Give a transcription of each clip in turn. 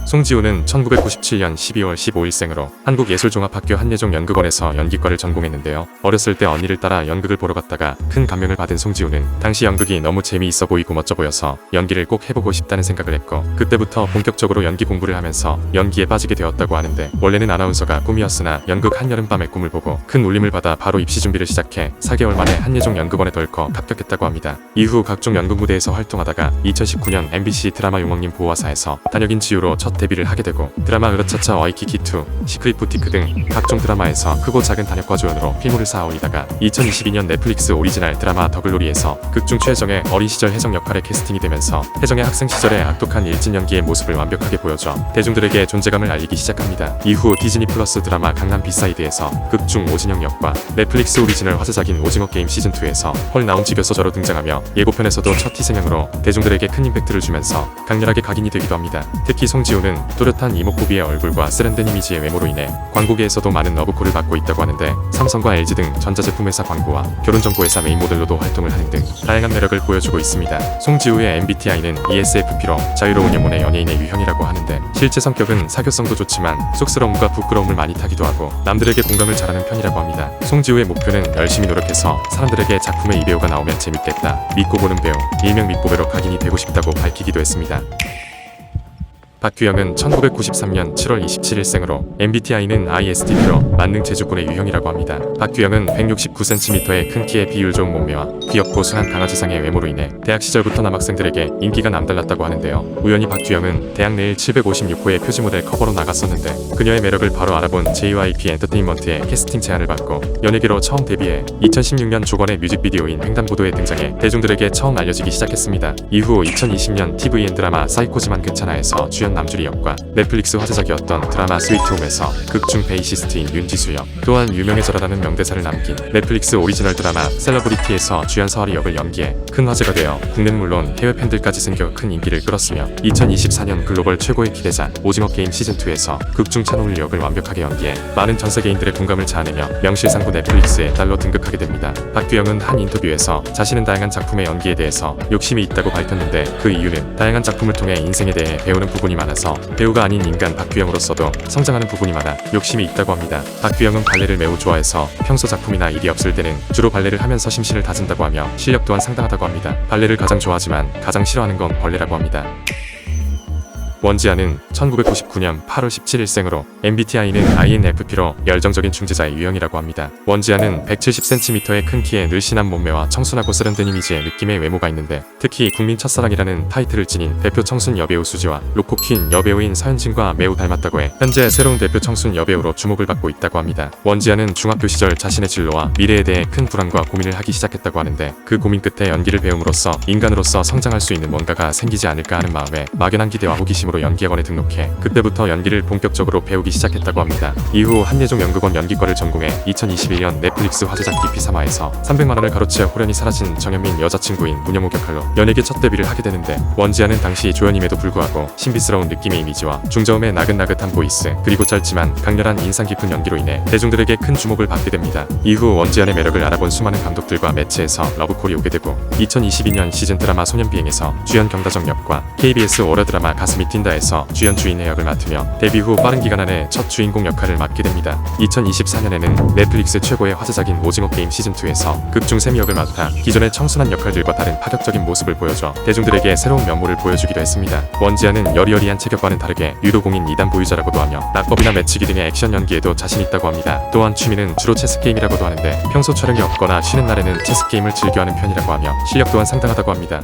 송지우는 1997년 12월 15일생으로 한국예술종합학교 한예종 연극원에서 연기과를 전공했는데요. 어렸을 때 언니를 따라 연극을 보러 갔다가 큰 감명을 받은 송지우는 당시 연극이 너무 재미있어 보이고 멋져 보여서 연기를 꼭 해보고 싶다는 생각을 했고, 그때부터 본격적으로 연기 공부를 하면서 연기에 빠지게 되었다고 하는데, 원래는 아나운서가 꿈이었으나 연극 한여름밤의 꿈을 보고 큰 울림을 받아 바로 입시 준비를 시작해 4개월 만에 한예종 연극원에 덜컥 합격했다고 합니다. 이후 각종 연극 무대에서 활동하다가 2019년 MBC 드라마 용왕님 보호사에서 단역인 지우로 첫 데뷔를 하게 되고, 드라마 으르차차 와이키키2, 시크릿 부티크 등 각종 드라마에서 크고 작은 단역과 조연으로 필모를 쌓아 올리다가 2022년 넷플릭스 오리지널 드라마 더글로리에서 극중 최혜정의 어린 시절 혜정 역할에 캐스팅이 되면서 혜정의 학생 시절의 악독한 일진 연기의 모습을 완벽하게 보여줘 대중들에게 존재감을 알리기 시작합니다. 이후 디즈니 플러스 드라마 강남 비사이드에서 극중 오진영 역과 넷플릭스 오리지널 화제작인 오징어 게임 시즌2에서 헐 나온 집에서저로 등장하며 예고편에서도 첫 희생양으로 대중들에게 큰 임팩트를 주면서 강렬하게 각인이 되기도 합니다. 특히 송지우는 또렷한 이목구비의 얼굴과 세련된 이미지의 외모로 인해 광고계에서도 많은 러브콜을 받고 있다고 하는데, 삼성과 LG 등 전자제품 회사 광고와 결혼정보회사 메인 모델로도 활동을 하는 등 다양한 매력을 보여주고 있습니다. 송지우의 MBTI는 ESFP로 자유로운 영혼의 연예인의 유형이라고 하는데, 실제 성격은 사교성도 좋지만 쑥스러움과 부끄러움을 많이 타기도 하고 남들에게 공감을 잘하는 편이라고 합니다. 송지우의 목표는 열심히 노력해서 사람들에게 작품에 이 배우가 나오면 재밌겠다, 믿고 보는 배우, 일명 믿보배로 각인이 되고 싶다고 밝히기도 했습니다. 박규영은 1993년 7월 27일생으로 MBTI는 ISTP로 만능 제주꾼의 유형이라고 합니다. 박규영은 169cm의 큰 키에 비율 좋은 몸매와 귀엽고 순한 강아지상의 외모로 인해 대학 시절부터 남학생들에게 인기가 남달랐다고 하는데요. 우연히 박규영은 대학 내일 756호의 표지 모델 커버로 나갔었는데, 그녀의 매력을 바로 알아본 JYP 엔터테인먼트의 캐스팅 제안을 받고 연예계로 처음 데뷔해 2016년 조건의 뮤직비디오인 횡단보도에 등장해 대중들에게 처음 알려지기 시작했습니다. 이후 2020년 TVN 드라마 사이코지만 괜찮아에서 주연 남주리 역과 넷플릭스 화제작이었던 드라마 스위트홈에서 극중 베이시스트인 윤지수 역, 또한 유명해져라라는 명대사를 남긴 넷플릭스 오리지널 드라마 셀러브리티에서 주연 서아리 역을 연기해 큰 화제가 되어 국내는 물론 해외 팬들까지 생겨 큰 인기를 끌었으며, 2024년 글로벌 최고의 기대작 오징어 게임 시즌2에서 극중 찬호울 역을 완벽하게 연기해 많은 전세계인들의 공감을 자아내며 명실상부 넷플릭스에 달로 등극하게 됩니다. 박규영은 한 인터뷰에서 자신은 다양한 작품의 연기에 대해서 욕심이 있다고 밝혔는데, 그 이유는 다양한 작품을 통해 인생에 대해 배우는 부분이 많아서 배우가 아닌 인간 박규영으로서도 성장하는 부분이 많아 욕심이 있다고 합니다. 박규영은 발레를 매우 좋아해서 평소 작품이나 일이 없을 때는 주로 발레를 하면서 심신을 다진다고 하며 실력 또한 상당하다고 합니다. 발레를 가장 좋아하지만 가장 싫어하는 건 벌레라고 합니다. 원지아는 1999년 8월 17일생으로 MBTI는 INFP로 열정적인 중재자의 유형이라고 합니다. 원지아는 170cm의 큰 키에 늘씬한 몸매와 청순하고 세련된 이미지의 느낌의 외모가 있는데, 특히 국민 첫사랑이라는 타이틀을 지닌 대표 청순 여배우 수지와 로코퀸 여배우인 서현진과 매우 닮았다고 해 현재 새로운 대표 청순 여배우로 주목을 받고 있다고 합니다. 원지아는 중학교 시절 자신의 진로와 미래에 대해 큰 불안과 고민을 하기 시작했다고 하는데, 그 고민 끝에 연기를 배움으로써 인간으로서 성장할 수 있는 뭔가가 생기지 않을까 하는 마음에 막연한 기대와 호기심으로 연기학원에 등록해 그때부터 연기를 본격적으로 배우기 시작했다고 합니다. 이후 한예종 연극원 연기과를 전공해 2021년 넷플릭스 화제작 DP3화에서 300만원을 가로채 호련히 사라진 정현민 여자친구인 문영욱 역할로 연예계 첫 데뷔를 하게 되는데, 원지아는 당시 조연임에도 불구하고 신비스러운 느낌의 이미지와 중저음의 나긋나긋한 보이스, 그리고 짧지만 강렬한 인상 깊은 연기로 인해 대중들에게 큰 주목을 받게 됩니다. 이후 원지아의 매력을 알아본 수많은 감독들과 매체에서 러브콜이 오게 되고, 2022년 시즌 드라마 소년비행에서 주연 경다정 역과 KBS 월요 드라마 가슴이 튄다에서 주연 주인의 역을 맡으며 데뷔 후 빠른 기간 안에 첫 주인공 역할을 맡게 됩니다. 2024년에는 넷플릭스 최고의 화제작인 오징어 게임 시즌2에서 극중 세미 역을 맡아 기존의 청순한 역할들과 다른 파격적인 모습을 보여줘 대중들에게 새로운 면모를 보여주기도 했습니다. 원지아는 여리여리한 체격과는 다르게 유도공인 2단 보유자라고도 하며 낙법이나 매치기 등의 액션 연기에도 자신 있다고 합니다. 또한 취미는 주로 체스게임이라고도 하는데, 평소 촬영이 없거나 쉬는 날에는 체스게임을 즐겨하는 편이라고 하며 실력 또한 상당하다고 합니다.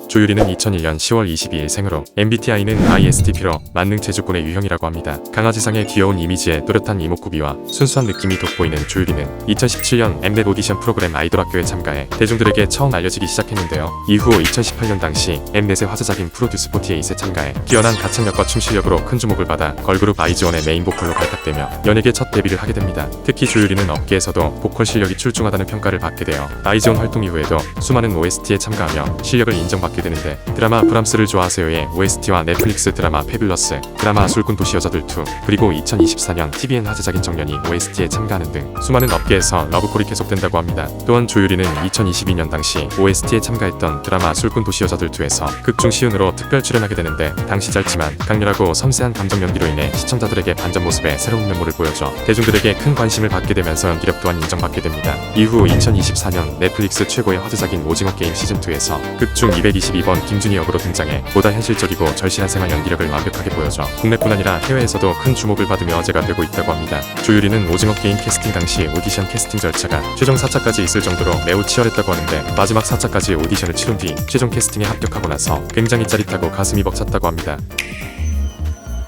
조유리는 2001년 10월 22일 생으로 MBTI는 ISTP로 만능 제주꾼의 유형이라고 합니다. 강아지상의 귀여운 이미지에 또렷한 이목구비와 순수한 느낌이 돋보이는 조유리는 2017년 엠넷 오디션 프로그램 아이돌학교에 참가해 대중들에게 처음 알려지기 시작했는데요. 이후 2018년 당시 엠넷의 화제작인 프로듀스 48에 참가해 뛰어난 가창력과 춤 실력으로 큰 주목을 받아 걸그룹 아이즈원의 메인 보컬로 발탁되며 연예계 첫 데뷔를 하게 됩니다. 특히 조유리는 업계에서도 보컬 실력이 출중하다는 평가를 받게 되어 아이즈원 활동 이후에도 수많은 OST에 참가하며 실력을 인정받게 되는데 드라마 브람스를 좋아하세요의 OST와 넷플릭스 드라마 패뷸러스, 드라마 술꾼 도시 여자들 2, 그리고 2024년 TVN 화제작인 정년이 OST에 참가하는 등 수많은 업계에서 러브콜이 계속된다고 합니다. 또한 조유리는 2022년 당시 OST에 참가했던 드라마 술꾼 도시 여자들 2에서 극중 시은으로 특별 출연하게 되는데 당시 짧지만 강렬하고 섬세한 감정 연기로 인해 시청자들에게 반전 모습의 새로운 면모를 보여줘 대중들에게 큰 관심을 받게 되면서 연기력 또한 인정받게 됩니다. 이후 2024년 넷플릭스 최고의 화제작인 오징어 게임 시즌2에서 극중 222번 김준희 역으로 등장해 보다 현실적이고 절실한 생활 연기력을 완벽하게 보여줘 국내뿐 아니라 해외에서도 큰 주목을 받으며 화제가 되고 있다고 합니다. 조유리는 오징어 게임 캐스팅 당시 오디션 캐스팅 절차가 최종 4차까지 있을 정도로 매우 치열했다고 하는데 마지막 4차까지 오디션을 치른 뒤 최종 캐스팅에 합격하고 나서 굉장히 짜릿하고 가슴이 벅찼다고 합니다.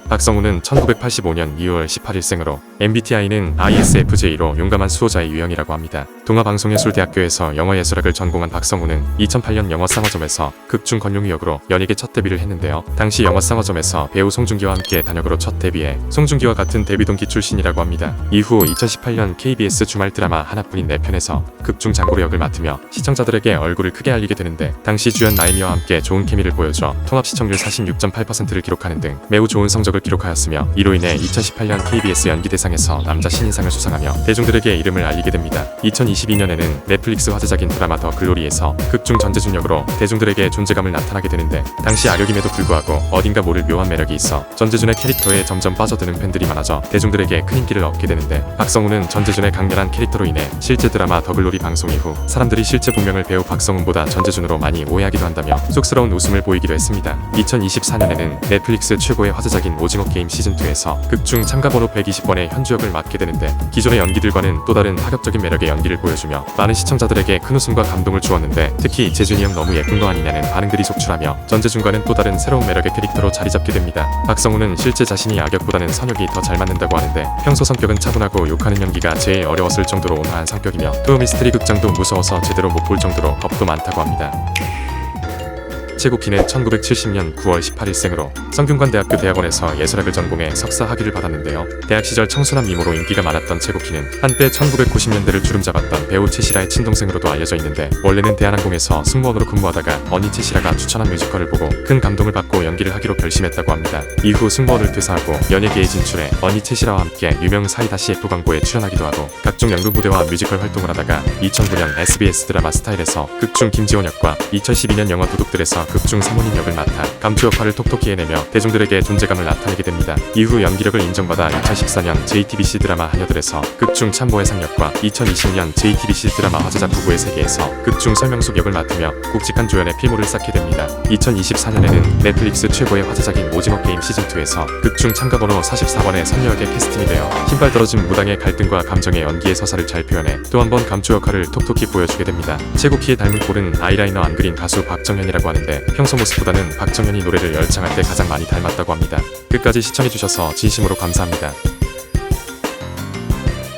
박성우는 1985년 2월 18일생으로 MBTI는 ISFJ로 용감한 수호자의 유형이라고 합니다. 동아방송예술대학교에서 영어예술학을 전공한 박성우는 2008년 영어쌍화점에서 극중 건용희 역으로 연예계 첫 데뷔를 했는데요. 당시 영어쌍화점에서 배우 송중기와 함께 단역으로 첫 데뷔해 송중기와 같은 데뷔 동기 출신이라고 합니다. 이후 2018년 KBS 주말 드라마 하나뿐인 4편에서 극중 장고로 역을 맡으며 시청자들에게 얼굴을 크게 알리게 되는데 당시 주연 나이미와 함께 좋은 케미를 보여줘 통합 시청률 46.8%를 기록하는 등 매우 좋은 성적을 기록하였으며 이로 인해 2018년 KBS 연기대상에서 남자 신인상을 수상하며 대중들에게 이름을 알리게 됩니다. 2022년에는 넷플릭스 화제작인 드라마 더 글로리에서 극중 전재준 역으로 대중들에게 존재감을 나타나게 되는데 당시 악역임에도 불구하고 어딘가 모를 묘한 매력이 있어 전재준의 캐릭터에 점점 빠져드는 팬들이 많아져 대중들에게 큰 인기를 얻게 되는데 박성우는 전재준의 강렬한 캐릭터로 인해 실제 드라마 더 글로리 방송 이후 사람들이 실제 본명을 배우 박성훈보다 전재준으로 많이 오해하기도 한다며 쑥스러운 웃음을 보이기도 했습니다. 2024년에는 넷플릭스 최고의 화제작인 오징어 게임 시즌2에서 극중 참가번호 120번의 현주역을 맡게 되는데 기존의 연기들과는 또 다른 파격적인 매력의 연기를 보여주며 많은 시청자들에게 큰 웃음과 감동을 주었는데 특히 재준이 형 너무 예쁜 거 아니냐는 반응들이 속출하며 전재준과는 또 다른 새로운 매력의 캐릭터로 자리 잡게 됩니다. 박성우는 실제 자신이 악역보다는 선역이 더 잘 맞는다고 하는데 평소 성격은 차분하고 욕하는 연기가 제일 어려웠을 정도로 온화한 성격이며 토요 미스터리 극장도 무서워서 제대로 못 볼 정도로 겁도 많다고 합니다. 최국희는 1970년 9월 18일생으로 성균관대학교 대학원에서 예술학을 전공해 석사 학위를 받았는데요. 대학 시절 청순한 미모로 인기가 많았던 최국희는 한때 1990년대를 주름잡았던 배우 최시라의 친동생으로도 알려져 있는데 원래는 대한항공에서 승무원으로 근무하다가 언니 최시라가 추천한 뮤지컬을 보고 큰 감동을 받고 연기를 하기로 결심했다고 합니다. 이후 승무원을 퇴사하고 연예계에 진출해 언니 최시라와 함께 유명 사이다CF 광고에 출연하기도 하고 각종 연극 무대와 뮤지컬 활동을 하다가 2009년 SBS 드라마 스타일에서 극중 김지원 역과 2012년 영화 도둑들에서 극중 사모님 역을 맡아 감투 역할을 톡톡히 해내며 대중들에게 존재감을 나타내게 됩니다. 이후 연기력을 인정받아 2014년 JTBC 드라마 하녀들에서 극중 참모의 상역과 2020년 JTBC 드라마 화제작 부부의 세계에서 극중 설명숙 역을 맡으며 굵직한 조연의 필모를 쌓게 됩니다. 2024년에는 넷플릭스 최고의 화제작인 오징어 게임 시즌2에서 극중 참가번호 44번의 선녀역에 캐스팅이 되어 힘빨 떨어진 무당의 갈등과 감정의 연기의 서사를 잘 표현해 또 한 번 감투 역할을 톡톡히 보여주게 됩니다. 최국희의 닮은 꼴은 아이라이너 안 그린 가수 박정현이라고 하는데 평소 모습보다는 박정현이 노래를 열창할 때 가장 많이 닮았다고 합니다. 끝까지 시청해주셔서 진심으로 감사합니다.